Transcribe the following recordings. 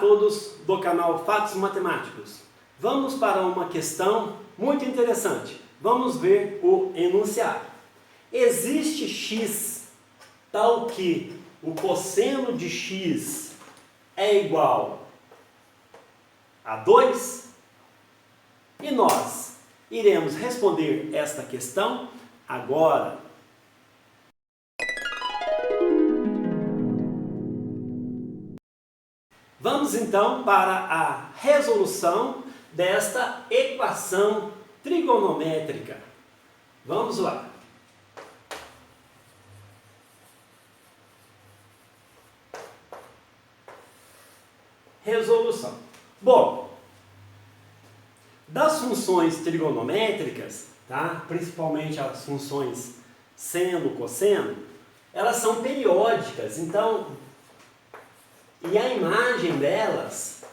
todos do canal Fatos Matemáticos. Vamos para uma questão muito interessante. Vamos ver o enunciado. Existe x tal que o cosseno de x é igual a 2? E nós iremos responder esta questão agora. Vamos então para a resolução desta equação trigonométrica. Vamos lá. Resolução. Bom, das funções trigonométricas, tá? Principalmente as funções seno, cosseno, elas são periódicas, então, e a imagem delas,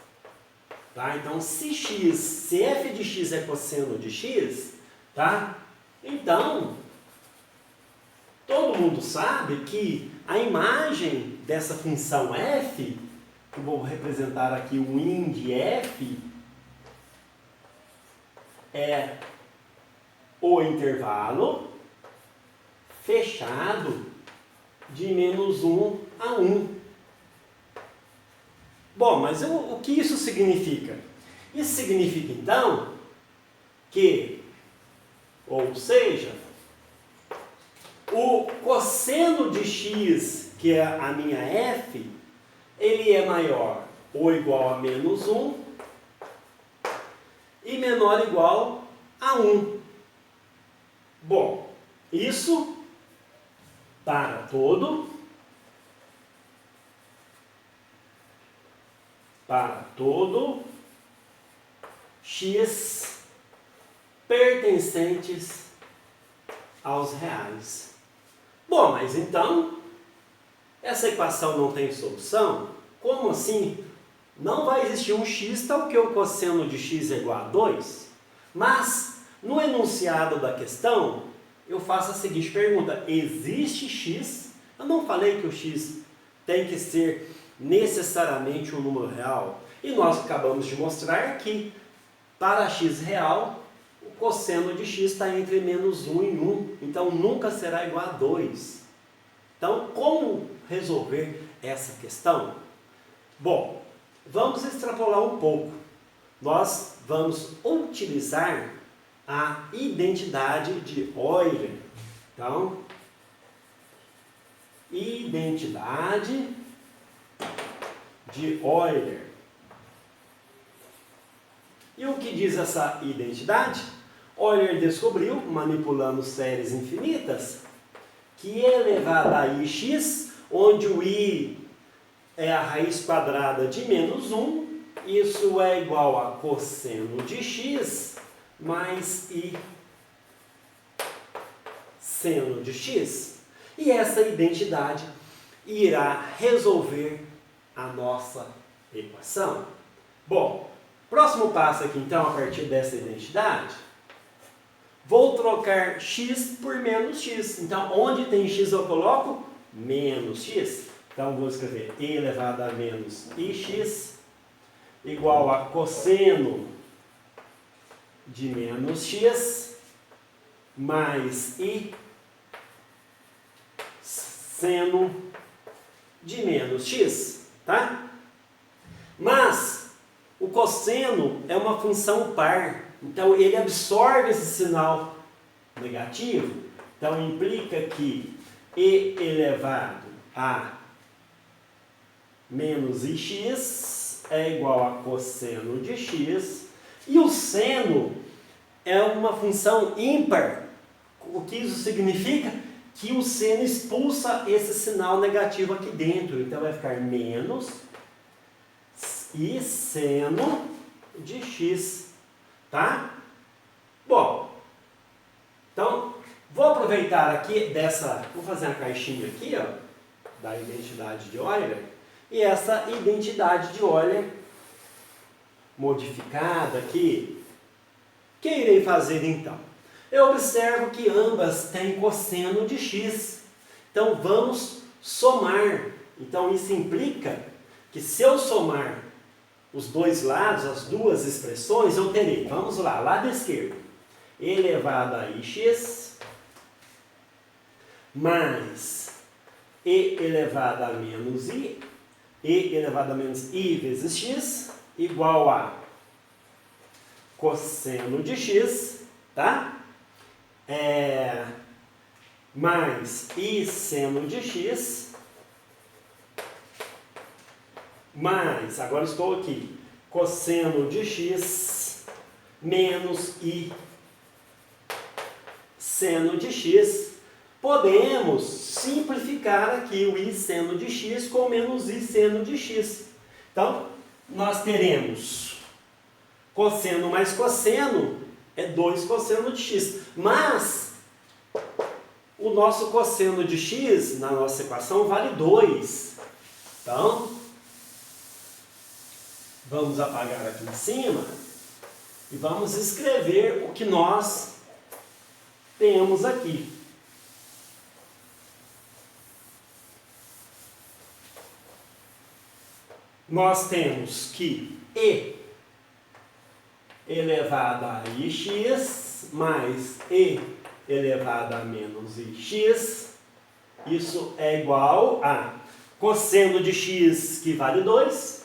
tá? Então, se f de x é cosseno de x, tá? Então, todo mundo sabe que a imagem dessa função f, que eu vou representar aqui o in de f, é o intervalo fechado de menos 1 a 1. Bom, mas o que isso significa? Isso significa, então, que, ou seja, o cosseno de x, que é a minha f, ele é maior ou igual a menos 1 e menor ou igual a 1. Bom, isso para todo x pertencentes aos reais. Bom, mas então, essa equação não tem solução? Como assim? Não vai existir um x tal que o cosseno de x é igual a 2? Mas, no enunciado da questão, eu faço a seguinte pergunta: existe x? Eu não falei que o x tem que ser necessariamente um número real. E nós acabamos de mostrar que, para x real, o cosseno de x está entre menos 1 e 1. Então, nunca será igual a 2. Então, como resolver essa questão? Bom, vamos extrapolar um pouco. Nós vamos utilizar a identidade de Euler. Então, identidade de Euler. E o que diz essa identidade? Euler descobriu, manipulando séries infinitas, que e elevado a ix, onde o i é a raiz quadrada de menos 1, isso é igual a cosseno de x mais i seno de x. E essa identidade irá resolver a nossa equação. Bom, próximo passo aqui então, a partir dessa identidade, vou trocar x por menos x. Então, onde tem x eu coloco menos x. Então, vou escrever e elevado a menos ix igual a cosseno de menos x mais i seno de menos x, tá? Mas o cosseno é uma função par, então ele absorve esse sinal negativo, então implica que e elevado a menos ix é igual a cosseno de x, e o seno é uma função ímpar. O que isso significa? Que o seno expulsa esse sinal negativo aqui dentro, então vai ficar menos e seno de x, tá? Bom, então vou aproveitar aqui vou fazer uma caixinha aqui, ó, da identidade de Euler, e essa identidade de Euler modificada aqui, o que irei fazer então? Eu observo que ambas têm cosseno de x, então vamos somar. Então isso implica que se eu somar os dois lados, as duas expressões, eu terei, vamos lá, lado esquerdo, e elevado a ix mais e elevado a menos i, e elevado a menos i vezes x, igual a cosseno de x, tá? Mais i seno de x, mais, agora estou aqui, cosseno de x, menos i seno de x. Podemos simplificar aqui o i seno de x com menos i seno de x. Então, nós teremos cosseno mais cosseno é 2 cosseno de x. Mas, o nosso cosseno de x, na nossa equação, vale 2. Então, vamos apagar aqui em cima e vamos escrever o que nós temos aqui. Nós temos que e elevado a ix mais e elevado a menos ix, isso é igual a cosseno de x, que vale 2,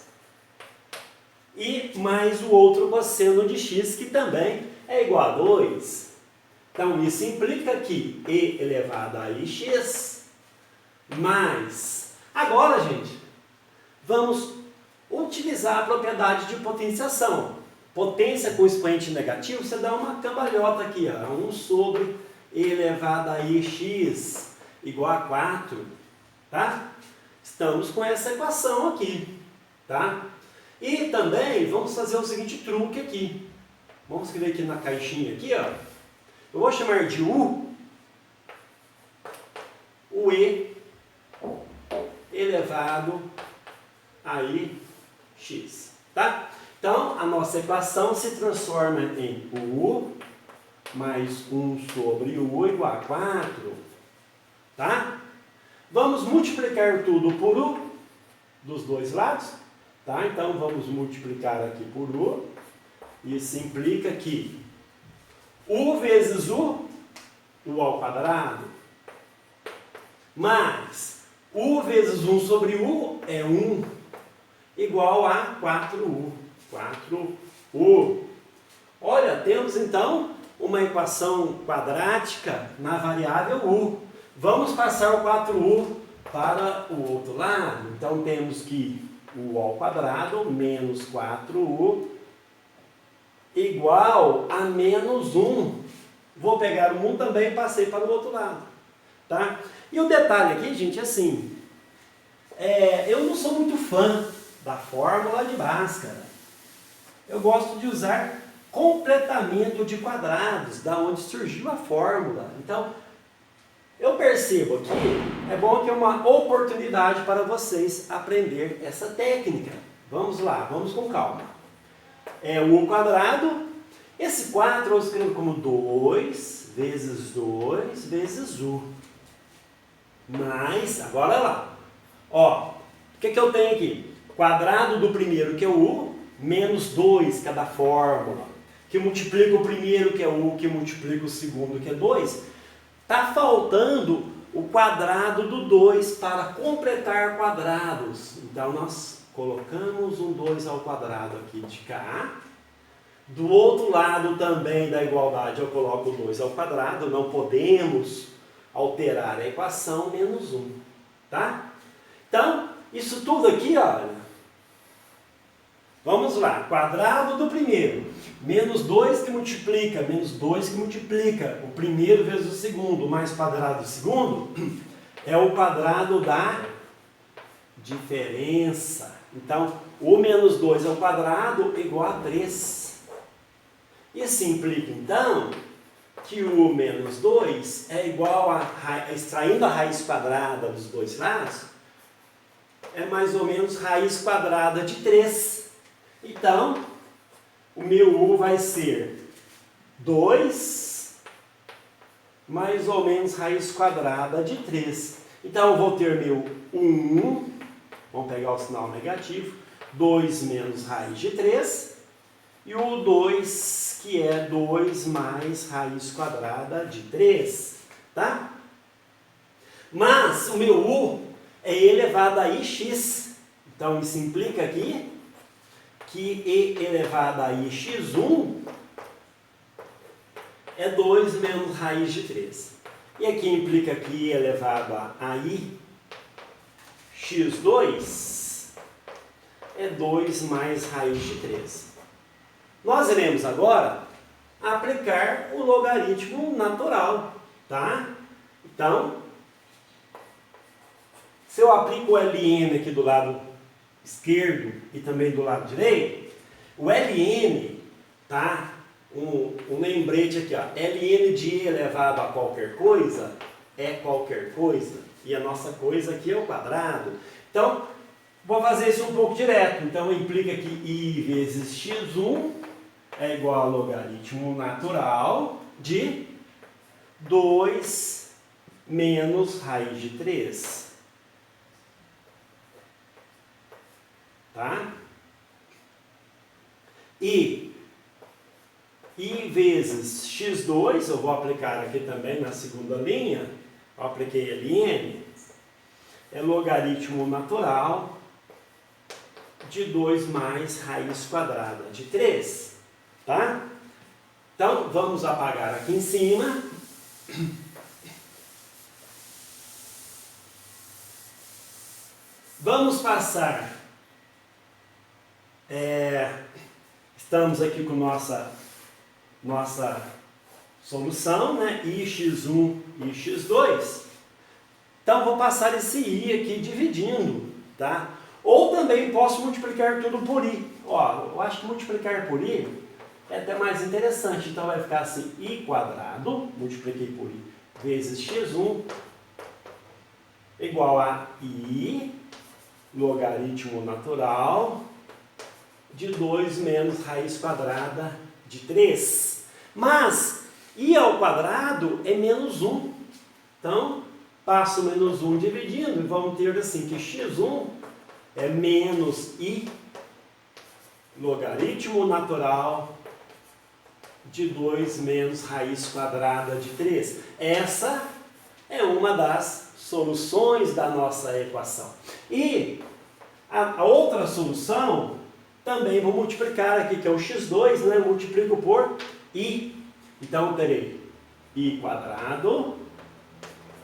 e mais o outro cosseno de x, que também é igual a 2. Então, isso implica que e elevado a ix mais... Agora, gente, vamos utilizar a propriedade de potenciação. Potência com expoente negativo, você dá uma cambalhota aqui, ó, 1 sobre e elevado a ix igual a 4, tá? Estamos com essa equação aqui, tá? E também vamos fazer o seguinte truque aqui. Vamos escrever aqui na caixinha aqui, ó. Eu vou chamar de u o e elevado a ix, tá? Então, a nossa equação se transforma em u mais 1 sobre u igual a 4, tá? Vamos multiplicar tudo por u dos dois lados, tá? Então, vamos multiplicar aqui por u. Isso implica que u vezes u ao quadrado, mais u vezes 1 sobre u é 1, igual a 4u. 4u. Olha, temos então uma equação quadrática na variável u. Vamos passar o 4u para o outro lado. Então temos que u ao quadrado menos 4u igual a menos 1. Vou pegar o 1 também e passei para o outro lado. Tá? E o detalhe aqui, gente, é assim. Eu não sou muito fã da fórmula de Bhaskara. Eu gosto de usar completamento de quadrados, da onde surgiu a fórmula. Então, eu percebo aqui, é bom que é uma oportunidade para vocês aprender essa técnica. Vamos lá, vamos com calma. É u ao quadrado. Esse 4 eu escrevo como 2 vezes 2 vezes u. Mas, agora lá. Ó, o que eu tenho aqui? Quadrado do primeiro, que é o u, menos 2, que é da fórmula, que multiplica o primeiro, que é u, que multiplica o segundo, que é 2. Está faltando o quadrado do 2 para completar quadrados. Então, nós colocamos um 2 ao quadrado aqui de cá. Do outro lado também da igualdade eu coloco o 2 ao quadrado. Não podemos alterar a equação, menos 1. Tá? Então, isso tudo aqui, olha. Vamos lá. Quadrado do primeiro. Menos 2 que multiplica. Menos 2 que multiplica. O primeiro vezes o segundo. Mais quadrado do segundo é o quadrado da diferença. Então, o menos 2 ao quadrado igual a 3. Isso implica, então, que o menos 2 é igual a, extraindo a raiz quadrada dos dois lados, é mais ou menos raiz quadrada de 3. Então, o meu u vai ser 2 mais ou menos raiz quadrada de 3. Então, eu vou ter meu 1, vamos pegar o sinal negativo, 2 menos raiz de 3, e o 2, que é 2 mais raiz quadrada de 3, tá? Mas o meu u é elevado a ix, então isso implica aqui que e elevado a ix1 é 2 menos raiz de 3. E aqui implica que i elevado a i x2 é 2 mais raiz de 3. Nós iremos agora aplicar o logaritmo natural, tá? Então, se eu aplico o ln aqui do lado esquerdo e também do lado direito, o ln, tá? Um lembrete aqui, ó, ln de e elevado a qualquer coisa é qualquer coisa, e a nossa coisa aqui é o quadrado. Então, vou fazer isso um pouco direto. Então, implica que i vezes x1 é igual a logaritmo natural de 2 menos raiz de 3. Tá? E i vezes x2, eu vou aplicar aqui também na segunda linha, eu apliquei ln, é logaritmo natural de 2 mais raiz quadrada de 3, tá? Então, vamos apagar aqui em cima. Vamos passar, estamos aqui com nossa solução, né? ix1 e x2. Então, vou passar esse i aqui dividindo, tá? Ou também posso multiplicar tudo por i. Ó, eu acho que multiplicar por i é até mais interessante. Então, vai ficar assim, i quadrado, multipliquei por i, vezes x1, igual a i, logaritmo natural, de 2 menos raiz quadrada de 3. Mas, i ao quadrado é menos 1. Então, passo o menos 1 dividindo e vamos ter assim que x1 é menos i, logaritmo natural de 2 menos raiz quadrada de 3. Essa é uma das soluções da nossa equação. E a outra solução, também vou multiplicar aqui, que é o x2, né? Multiplico por i. Então, eu terei i quadrado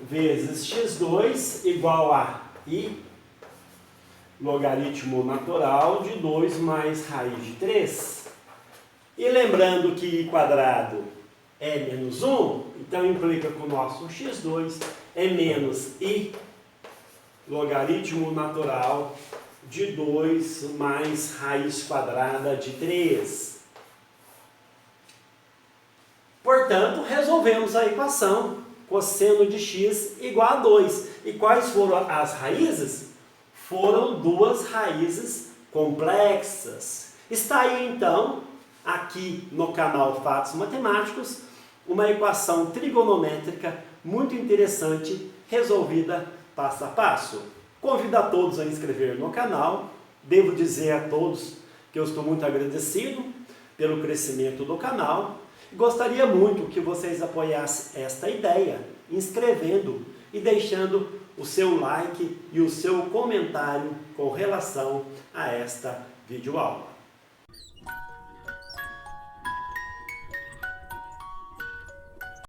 vezes x2 igual a i, logaritmo natural de 2 mais raiz de 3. E lembrando que i quadrado é menos 1, então implica que o nosso x2 é menos i, logaritmo natural de 2 mais raiz quadrada de 3. Portanto, resolvemos a equação cosseno de x igual a 2. E quais foram as raízes? Foram duas raízes complexas. Está aí, então, aqui no canal Fatos Matemáticos, uma equação trigonométrica muito interessante, resolvida passo a passo. Convido a todos a inscrever no canal. Devo dizer a todos que eu estou muito agradecido pelo crescimento do canal. Gostaria muito que vocês apoiassem esta ideia, inscrevendo e deixando o seu like e o seu comentário com relação a esta videoaula.